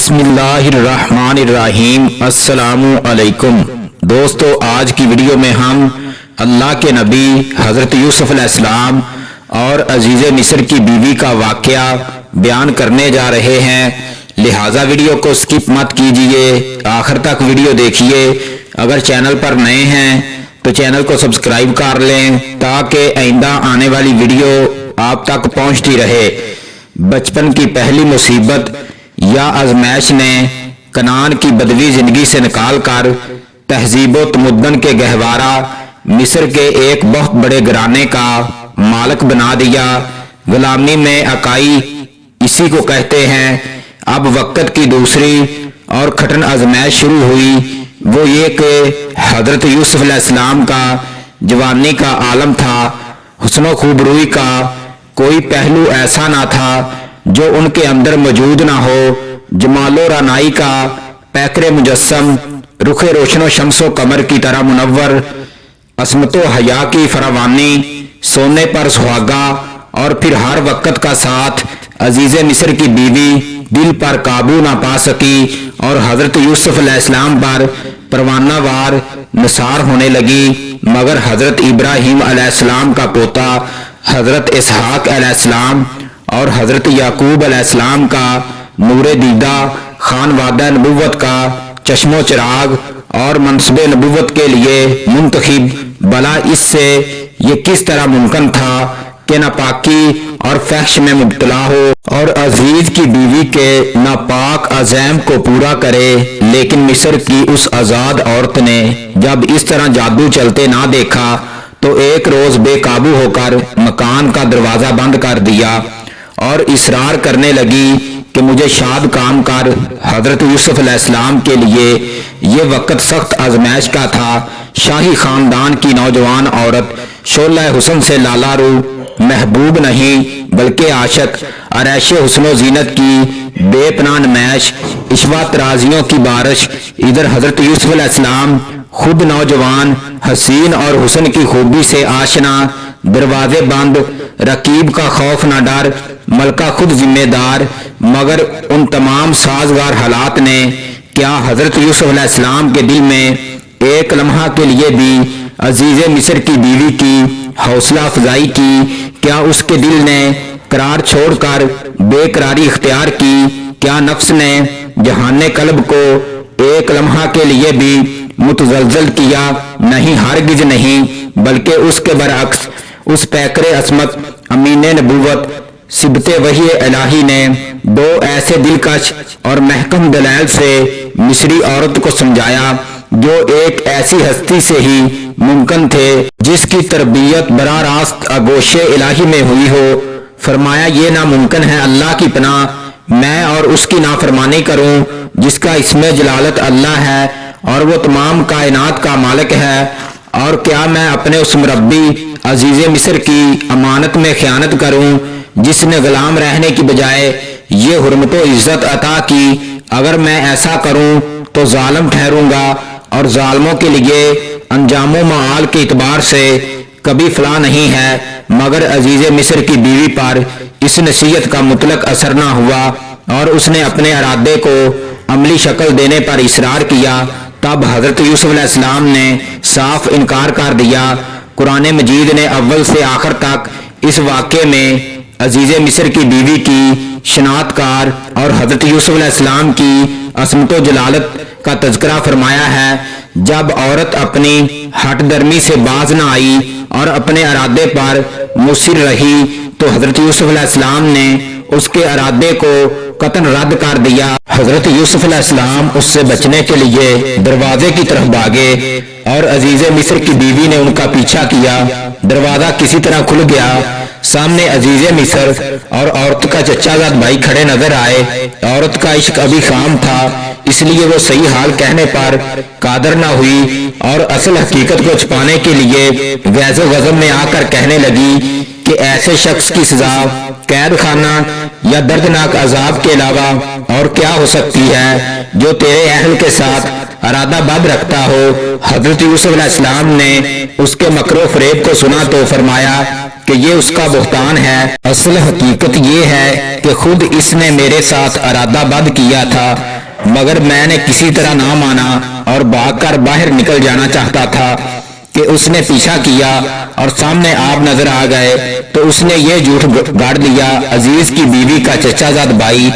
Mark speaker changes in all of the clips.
Speaker 1: بسم اللہ الرحمن الرحیم۔ السلام علیکم دوستو، آج کی ویڈیو میں ہم اللہ کے نبی حضرت یوسف علیہ السلام اور عزیز مصر کی بیوی کا واقعہ بیان کرنے جا رہے ہیں، لہٰذا ویڈیو کو سکپ مت کیجیے، آخر تک ویڈیو دیکھیے۔ اگر چینل پر نئے ہیں تو چینل کو سبسکرائب کر لیں تاکہ آئندہ آنے والی ویڈیو آپ تک پہنچتی رہے۔ بچپن کی پہلی مصیبت یا آزمائش نے کنعان کی بدوی زندگی سے نکال کر تہذیب و تمدن کے گہوارہ مصر کے ایک بہت بڑے گھرانے کا مالک بنا دیا۔ غلامی میں اکائی اسی کو کہتے ہیں۔ اب وقت کی دوسری اور کھٹن آزمائش شروع ہوئی، وہ یہ کہ حضرت یوسف علیہ السلام کا جوانی کا عالم تھا، حسن و خوبروئی کا کوئی پہلو ایسا نہ تھا جو ان کے اندر موجود نہ ہو۔ جمال و رعنائی کا پیکر مجسم، رخ روشن و شمس و قمر کی طرح منور، عصمت و حیا کی فراوانی، سونے پر سہاگا اور پھر ہر وقت کا ساتھ عزیز مصر کی بیوی دل پر قابو نہ پا سکی اور حضرت یوسف علیہ السلام پر پروانہ وار نثار ہونے لگی۔ مگر حضرت ابراہیم علیہ السلام کا پوتا حضرت اسحاق علیہ السلام اور حضرت یعقوب علیہ السلام کا نور دیدہ، خانوادہ نبوت کا چشم و چراغ اور منصب نبوت کے لیے منتخب، بلا اس سے یہ کس طرح ممکن تھا کہ ناپاکی اور فحش میں مبتلا ہو اور عزیز کی بیوی کے ناپاک عزائم کو پورا کرے۔ لیکن مصر کی اس آزاد عورت نے جب اس طرح جادو چلتے نہ دیکھا تو ایک روز بے قابو ہو کر مکان کا دروازہ بند کر دیا اور اصرار کرنے لگی کہ مجھے شاد کام کر۔ حضرت یوسف علیہ السلام کے لیے یہ وقت سخت آزمائش کا تھا۔ شاہی خاندان کی نوجوان عورت، شعلہ حسن سے لالا رو، محبوب نہیں بلکہ عاشق، عریش حسن و زینت کی بے پناہ نمائش، عشوہ ترازیوں کی بارش۔ ادھر حضرت یوسف علیہ السلام خود نوجوان، حسین اور حسن کی خوبی سے آشنا، دروازے بند، رقیب کا خوف نہ ڈر، ملکہ خود ذمہ دار۔ مگر ان تمام سازگار حالات نے کیا حضرت یوسف علیہ السلام کے دل میں ایک لمحہ کے لیے بھی عزیز مصر کی بیوی کی حوصلہ افزائی کی؟ کیا اس کے دل نے قرار چھوڑ کر بے قراری اختیار کی؟ کیا نفس نے جہان قلب کو ایک لمحہ کے لیے بھی متزلزل کیا؟ نہیں، ہرگز نہیں، بلکہ اس کے برعکس اس پیکر عصمت، امین نبوت، صبت وحی الہی نے دو ایسے دلکش اور محکم دلائل سے مصری عورت کو سمجھایا جو ایک ایسی ہستی سے ہی ممکن تھے جس کی تربیت براہ راست آغوش الہی میں ہوئی ہو۔ فرمایا، یہ ناممکن ہے اللہ کی پناہ میں اور اس کی نافرمانی کروں جس کا اسم جلالت اللہ ہے اور وہ تمام کائنات کا مالک ہے۔ اور کیا میں اپنے اس مربی عزیز مصر کی امانت میں خیانت کروں جس نے غلام رہنے کی بجائے یہ حرمت و عزت عطا کی؟ اگر میں ایسا کروں تو ظالم ٹھہروں گا اور ظالموں کے لیے انجام و معال کے اعتبار سے کبھی فلاح نہیں ہے۔ مگر عزیز مصر کی بیوی پر اس نصیحت کا مطلق اثر نہ ہوا اور اس نے اپنے ارادے کو عملی شکل دینے پر اصرار کیا۔ تب حضرت یوسف علیہ السلام نے صاف انکار کر دیا۔ قرآن مجید نے اول سے آخر تک اس واقعے میں عزیز مصر کی بیوی کی شناخت کار اور حضرت یوسف علیہ السلام کی عصمت و جلالت کا تذکرہ فرمایا ہے۔ جب عورت اپنی ہٹ درمی سے باز نہ آئی اور اپنے ارادے پر مصر رہی تو حضرت یوسف علیہ السلام نے اس کے ارادے کو قطعاً رد کر دیا۔ حضرت یوسف علیہ السلام اس سے بچنے کے لیے دروازے کی طرف بھاگے اور عزیز مصر کی بیوی نے ان کا پیچھا کیا۔ دروازہ کسی طرح کھل گیا، سامنے عزیز مصر اور عورت کا چچا زاد بھائی کھڑے نظر آئے۔ عورت کا عشق ابھی خام تھا، اس لیے وہ صحیح حال کہنے پر قادر نہ ہوئی اور اصل حقیقت کو چھپانے کے لیے غیظ و غضب میں آ کر کہنے لگی کہ ایسے شخص کی سزا قید خانہ یا دردناک عذاب کے علاوہ اور کیا ہو سکتی ہے جو تیرے اہل کے ساتھ ارادہ بد رکھتا ہو۔ حضرت یوسف علیہ السلام نے اس کے مکر و فریب کو سنا تو فرمایا کہ یہ اس کا بہتان ہے، اصل حقیقت یہ ہے کہ خود اس نے میرے ساتھ ارادہ بد کیا تھا، مگر میں نے کسی طرح نہ مانا اور بھاگ کر باہر نکل جانا چاہتا تھا کہ اس نے پیچھا کیا اور سامنے آپ نظر آ گئے تو اس نے یہ جھوٹ گاڑ دیا۔ عزیز کی بیوی کا چچا زاد بھائی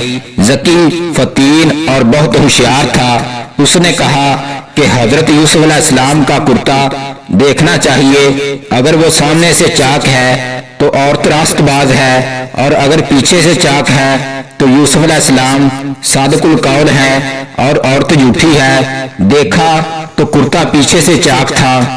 Speaker 1: ذکی، فطین اور بہت ہوشیار تھا۔ اس نے کہا کہ حضرت یوسف علیہ السلام کا کرتا دیکھنا چاہیے، اگر وہ سامنے سے چاک ہے تو عورت راست باز ہے، اور اگر پیچھے سے چاک ہے تو یوسف علیہ السلام صادق القول ہے اور عورت جھوٹی ہے۔ دیکھا تو کرتا پیچھے سے چاک تھا۔